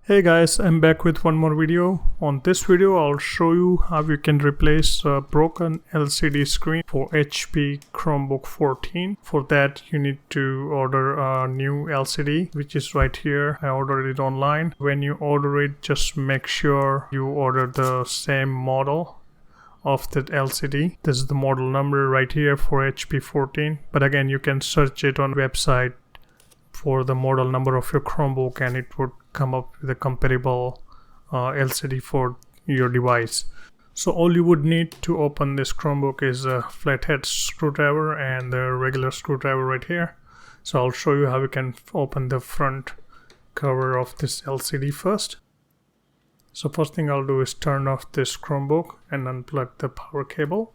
Hey guys, I'm back with one more video. On this video I'll show you how you can replace a broken LCD screen for HP Chromebook 14. For that you need to order a new LCD, which is right here. I ordered it online. When you order it, just make sure you order the same model of that LCD. This is the model number right here for HP 14, but again you can search it on website for the model number of your Chromebook and it would come up with a comparable LCD for your device. So all you would need to open this Chromebook is a flathead screwdriver and the regular screwdriver right here. So I'll show you how you can open the front cover of this LCD first. So first thing I'll do is turn off this Chromebook and unplug the power cable.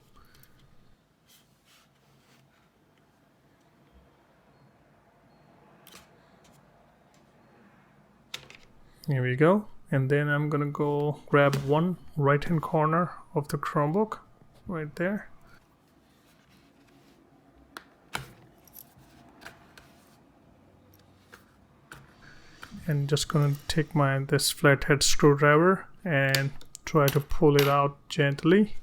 Here we go, and then I'm gonna go grab one right hand corner of the Chromebook right there. And just gonna take this flathead screwdriver and try to pull it out gently.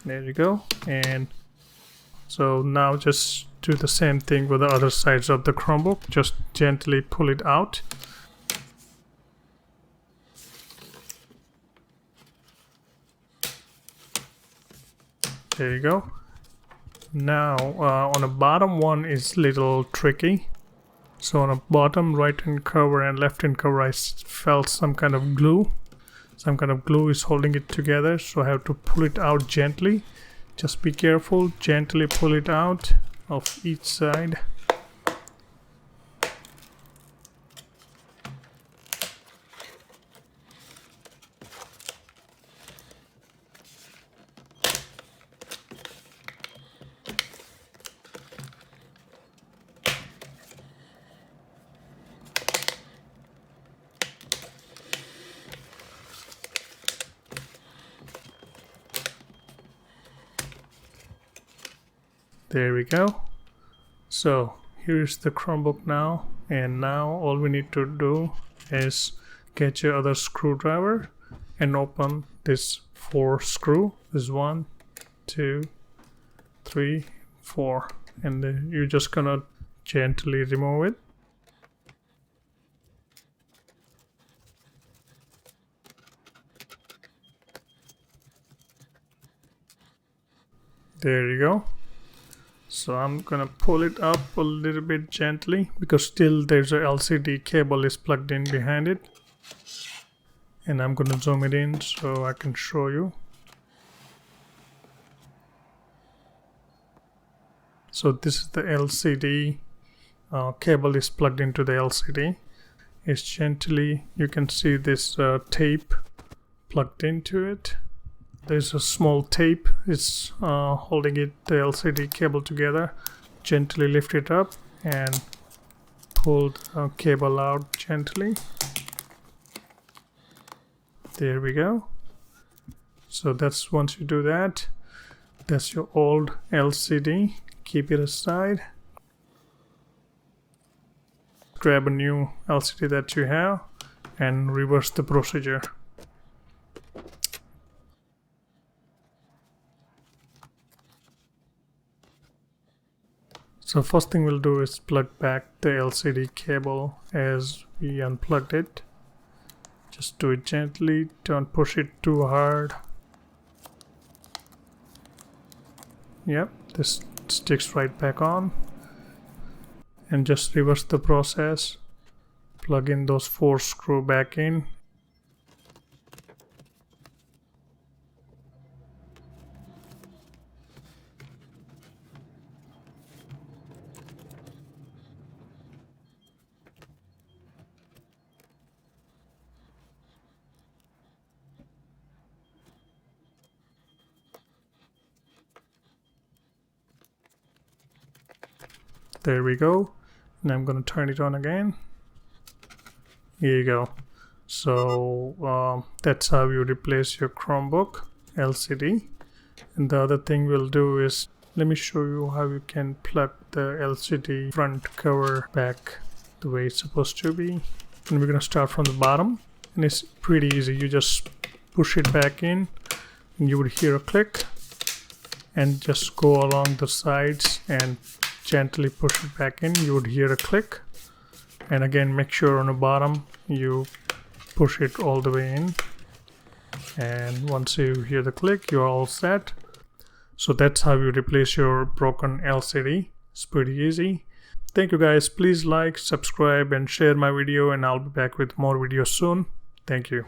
There you go. And so now just do the same thing with the other sides of the Chromebook. Just gently pull it out. There you go. Now on the bottom one is little tricky. So on the bottom right hand cover and left hand cover I felt some kind of glue. Some kind of glue is holding it together, so I have to pull it out gently. Just be careful, gently pull it out of each side. There we go. So here's the Chromebook now, and now all we need to do is get your other screwdriver and open this 4 screw. This is 1, 2, 3, 4, and then you're just gonna gently remove it. There you go. So I'm gonna pull it up a little bit gently because still there's a LCD cable is plugged in behind it. And I'm gonna zoom it in so I can show you. So this is the LCD cable is plugged into the LCD. It's gently, you can see this tape plugged into it. There's a small tape, it's holding the LCD cable together. Gently lift it up and pull the cable out gently. There we go. So that's, once you do that, that's your old LCD. Keep it aside. Grab a new LCD that you have and reverse the procedure. So first thing we'll do is plug back the LCD cable as we unplugged it. Just do it gently, don't push it too hard. Yep, this sticks right back on. And just reverse the process. Plug in those 4 screws back in. There we go. And I'm going to turn it on again. Here you go. So that's how you replace your Chromebook LCD. And the other thing we'll do is let me show you how you can plug the LCD front cover back the way it's supposed to be. And we're gonna start from the bottom, and it's pretty easy. You just push it back in and you would hear a click, and just go along the sides and gently push it back in. You would hear a click, and again make sure on the bottom you push it all the way in, and once you hear the click, you're all set. So that's how you replace your broken LCD. It's pretty easy. Thank you guys. Please like, subscribe, and share my video, and I'll be back with more videos soon. Thank you.